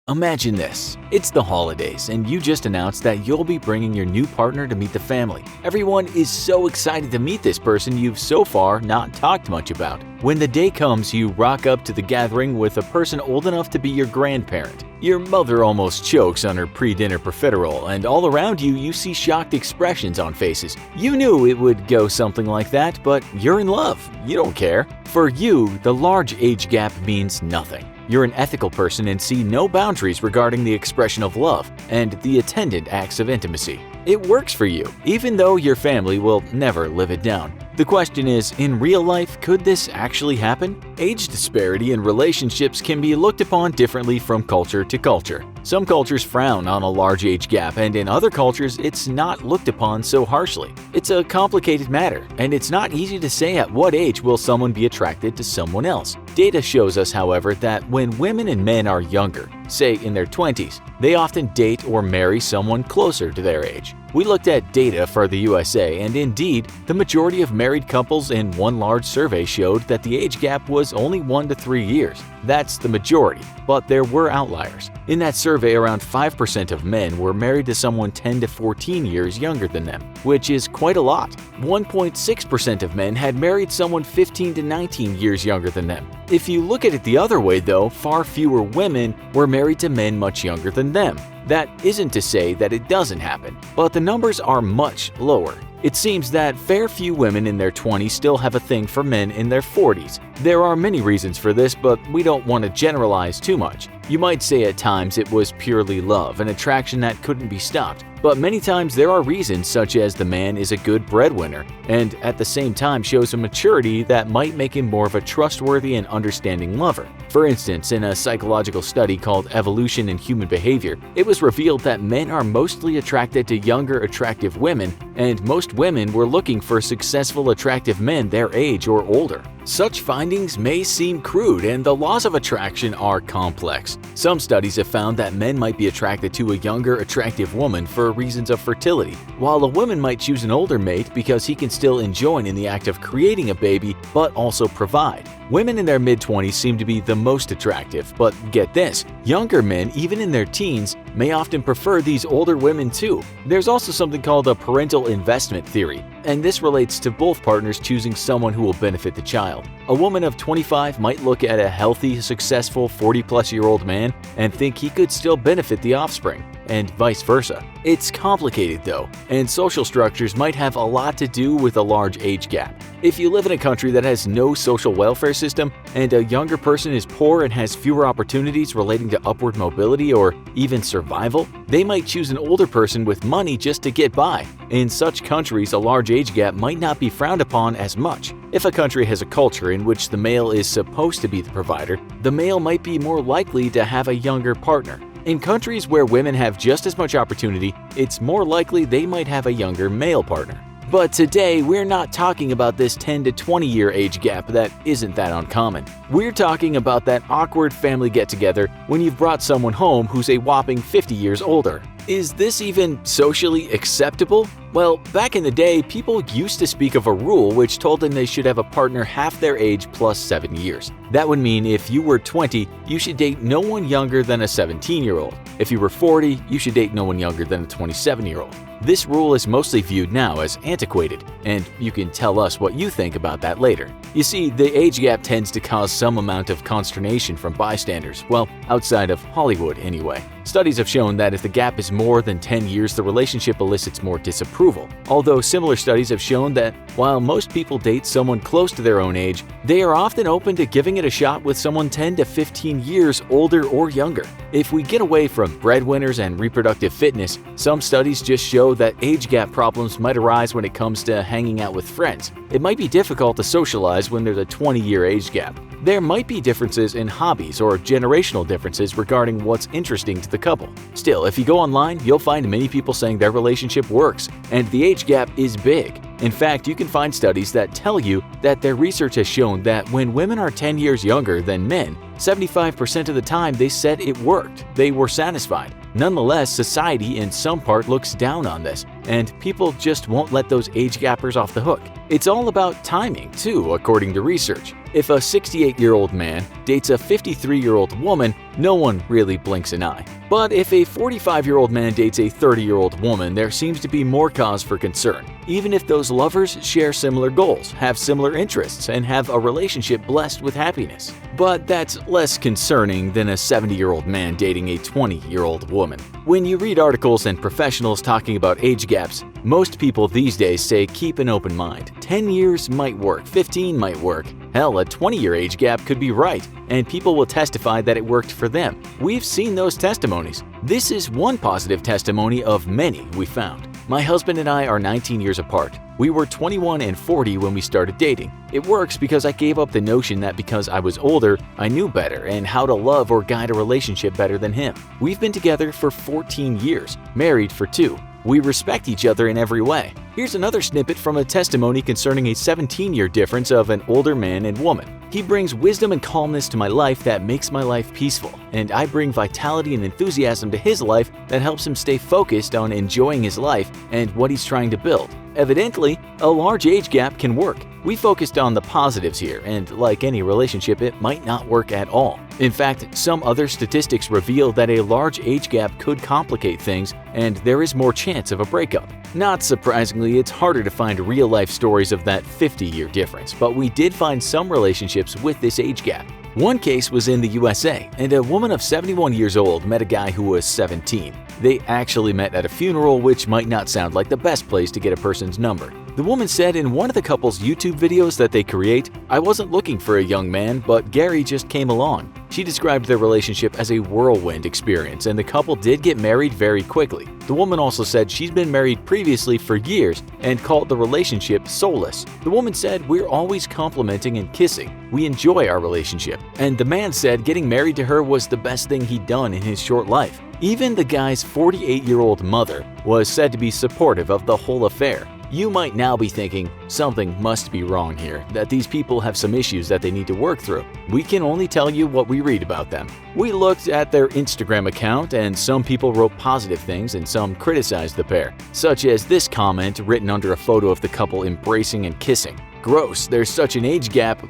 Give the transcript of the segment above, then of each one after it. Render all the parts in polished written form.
Imagine this. It's the holidays and you just announced that you'll be bringing your new partner to meet the family. Everyone is so excited to meet this person you've so far not talked much about. When the day comes, you rock up to the gathering with a person old enough to be your grandparent. Your mother almost chokes on her pre-dinner profiterole, and all around you see shocked expressions on faces. You knew it would go something like that, but you're in love. You don't care. For you, the large age gap means nothing. You're an ethical person and see no boundaries regarding the expression of love and the attendant acts of intimacy. It works for you, even though your family will never live it down. The question is, in real life, could this actually happen? Age disparity in relationships can be looked upon differently from culture to culture. Some cultures frown on a large age gap, and in other cultures, it's not looked upon so harshly. It's a complicated matter, and it's not easy to say at what age will someone be attracted to someone else. Data shows us, however, that when women and men are younger, say in their 20s, they often date or marry someone closer to their age. We looked at data for the USA, and indeed, the majority of married couples in one large survey showed that the age gap was only 1 to 3 years. That's the majority, but there were outliers. In that survey, around 5% of men were married to someone 10 to 14 years younger than them, which is quite a lot. 1.6% of men had married someone 15 to 19 years younger than them. If you look at it the other way though, far fewer women were married to men much younger than them. That isn't to say that it doesn't happen, but the numbers are much lower. It seems that fair few women in their 20s still have a thing for men in their 40s. There are many reasons for this, but we don't want to generalize too much. You might say at times it was purely love, an attraction that couldn't be stopped. But many times there are reasons such as the man is a good breadwinner and at the same time shows a maturity that might make him more of a trustworthy and understanding lover. For instance, in a psychological study called Evolution in Human Behavior, it was revealed that men are mostly attracted to younger, attractive women, and most women were looking for successful, attractive men their age or older. Such findings may seem crude, and the laws of attraction are complex. Some studies have found that men might be attracted to a younger, attractive woman for reasons of fertility, while a woman might choose an older mate because he can still join in the act of creating a baby but also provide. Women in their mid-20s seem to be the most attractive, but get this, younger men, even in their teens, may often prefer these older women too. There's also something called a parental investment theory, and this relates to both partners choosing someone who will benefit the child. A woman of 25 might look at a healthy, successful 40-plus-year-old man and think he could still benefit the offspring, and vice versa. It's complicated though, and social structures might have a lot to do with a large age gap. If you live in a country that has no social welfare system and a younger person is poor and has fewer opportunities relating to upward mobility or even survival, they might choose an older person with money just to get by. In such countries, a large age gap might not be frowned upon as much. If a country has a culture in which the male is supposed to be the provider, the male might be more likely to have a younger partner. In countries where women have just as much opportunity, it's more likely they might have a younger male partner. But today, we're not talking about this 10 to 20 year age gap that isn't that uncommon. We're talking about that awkward family get-together when you've brought someone home who's a whopping 50 years older. Is this even socially acceptable? Well, back in the day, people used to speak of a rule which told them they should have a partner half their age plus 7 years. That would mean if you were 20, you should date no one younger than a 17-year-old. If you were 40, you should date no one younger than a 27-year-old. This rule is mostly viewed now as antiquated, and you can tell us what you think about that later. You see, the age gap tends to cause some amount of consternation from bystanders, well, outside of Hollywood anyway. Studies have shown that if the gap is more than 10 years, the relationship elicits more disapproval. Although similar studies have shown that while most people date someone close to their own age, they are often open to giving it a shot with someone 10 to 15 years older or younger. If we get away from breadwinners and reproductive fitness, some studies just show that age gap problems might arise when it comes to hanging out with friends. It might be difficult to socialize when there's a 20-year age gap. There might be differences in hobbies or generational differences regarding what's interesting to the couple. Still, if you go online, you'll find many people saying their relationship works, and the age gap is big. In fact, you can find studies that tell you that their research has shown that when women are 10 years younger than men, 75% of the time they said it worked, they were satisfied. Nonetheless, society in some part looks down on this, and people just won't let those age gappers off the hook. It's all about timing, too, according to research. If a 68-year-old man dates a 53-year-old woman, no one really blinks an eye. But if a 45-year-old man dates a 30-year-old woman, there seems to be more cause for concern, even if those lovers share similar goals, have similar interests, and have a relationship blessed with happiness. But that's less concerning than a 70-year-old man dating a 20-year-old woman. When you read articles and professionals talking about age gaps, most people these days say keep an open mind. 10 years might work, 15 might work. Hell, a 20-year age gap could be right, and people will testify that it worked for them. We've seen those testimonies. This is one positive testimony of many we found. My husband and I are 19 years apart. We were 21 and 40 when we started dating. It works because I gave up the notion that because I was older, I knew better and how to love or guide a relationship better than him. We've been together for 14 years, married for 2. We respect each other in every way. Here's another snippet from a testimony concerning a 17-year difference of an older man and woman. He brings wisdom and calmness to my life that makes my life peaceful, and I bring vitality and enthusiasm to his life that helps him stay focused on enjoying his life and what he's trying to build. Evidently, a large age gap can work. We focused on the positives here, and like any relationship, it might not work at all. In fact, some other statistics reveal that a large age gap could complicate things, and there is more chance of a breakup. Not surprisingly, it's harder to find real-life stories of that 50-year difference, but we did find some relationships with this age gap. One case was in the USA, and a woman of 71 years old met a guy who was 17. They actually met at a funeral, which might not sound like the best place to get a person's number. The woman said in one of the couple's YouTube videos that they create, "I wasn't looking for a young man, but Gary just came along." She described their relationship as a whirlwind experience, and the couple did get married very quickly. The woman also said she's been married previously for years and called the relationship soulless. The woman said, "We're always complimenting and kissing. We enjoy our relationship." And the man said getting married to her was the best thing he'd done in his short life. Even the guy's 48-year-old mother was said to be supportive of the whole affair. You might now be thinking, something must be wrong here, that these people have some issues that they need to work through. We can only tell you what we read about them. We looked at their Instagram account, and some people wrote positive things and some criticized the pair, such as this comment written under a photo of the couple embracing and kissing. "Gross, there's such an age gap,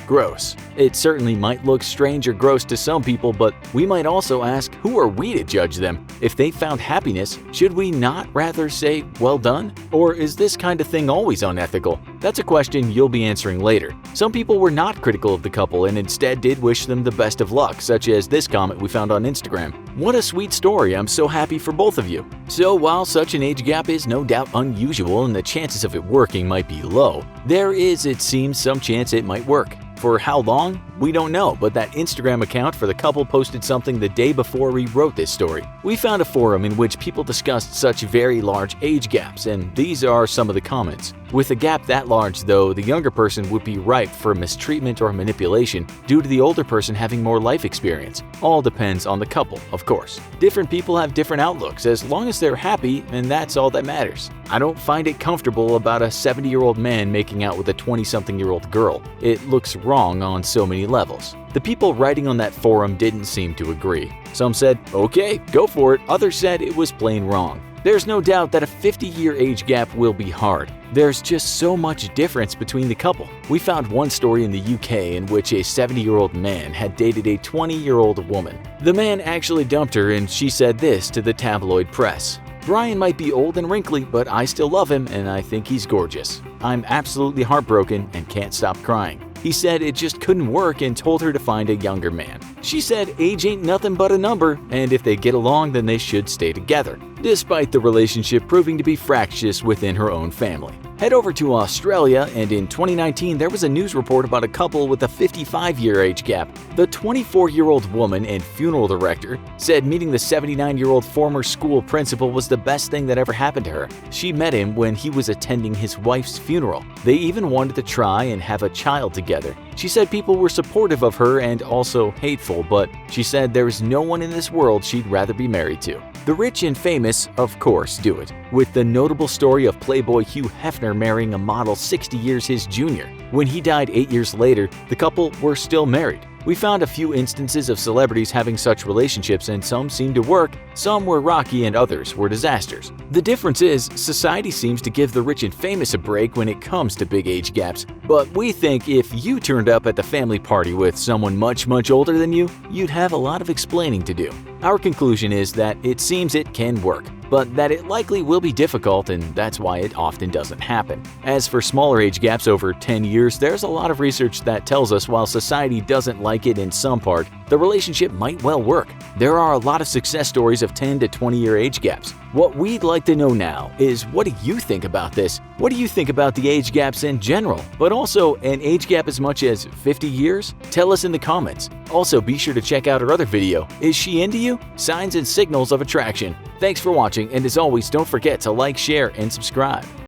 #gross. It certainly might look strange or gross to some people, but we might also ask, who are we to judge them? If they found happiness, should we not rather say, well done? Or is this kind of thing always unethical? That's a question you'll be answering later. Some people were not critical of the couple and instead did wish them the best of luck, such as this comment we found on Instagram. "What a sweet story, I'm so happy for both of you." So while such an age gap is no doubt unusual and the chances of it working might be low, there is, it seems, some chance it might work. For how long? We don't know, but that Instagram account for the couple posted something the day before we wrote this story. We found a forum in which people discussed such very large age gaps, and these are some of the comments. With a gap that large, though, the younger person would be ripe for mistreatment or manipulation due to the older person having more life experience. All depends on the couple, of course. Different people have different outlooks, as long as they're happy, and that's all that matters. I don't find it comfortable about a 70-year-old man making out with a 20-something-year-old girl. It looks wrong on so many levels. The people writing on that forum didn't seem to agree. Some said, okay, go for it. Others said it was plain wrong. There's no doubt that a 50-year age gap will be hard. There's just so much difference between the couple. We found one story in the UK in which a 70-year-old man had dated a 20-year-old woman. The man actually dumped her, and she said this to the tabloid press. "Brian might be old and wrinkly, but I still love him and I think he's gorgeous. I'm absolutely heartbroken and can't stop crying." He said it just couldn't work and told her to find a younger man. She said age ain't nothing but a number, and if they get along then they should stay together, despite the relationship proving to be fractious within her own family. Head over to Australia, and in 2019 there was a news report about a couple with a 55-year age gap. The 24-year-old woman and funeral director said meeting the 79-year-old former school principal was the best thing that ever happened to her. She met him when he was attending his wife's funeral. They even wanted to try and have a child together. She said people were supportive of her and also hateful, but she said there is no one in this world she'd rather be married to. The rich and famous, of course, do it, with the notable story of Playboy Hugh Hefner marrying a model 60 years his junior. When he died 8 years later, the couple were still married. We found a few instances of celebrities having such relationships, and some seemed to work, some were rocky, and others were disasters. The difference is, society seems to give the rich and famous a break when it comes to big age gaps, but we think if you turned up at the family party with someone much older than you, you'd have a lot of explaining to do. Our conclusion is that it seems it can work, but that it likely will be difficult, and that's why it often doesn't happen. As for smaller age gaps over 10 years, there's a lot of research that tells us while society doesn't like it in some part, the relationship might well work. There are a lot of success stories of 10 to 20-year age gaps. What we'd like to know now is, what do you think about this? What do you think about the age gaps in general, but also an age gap as much as 50 years? Tell us in the comments. Also, be sure to check out our other video, Is She Into You? Signs and Signals of Attraction. Thanks for watching, and as always, don't forget to like, share, and subscribe.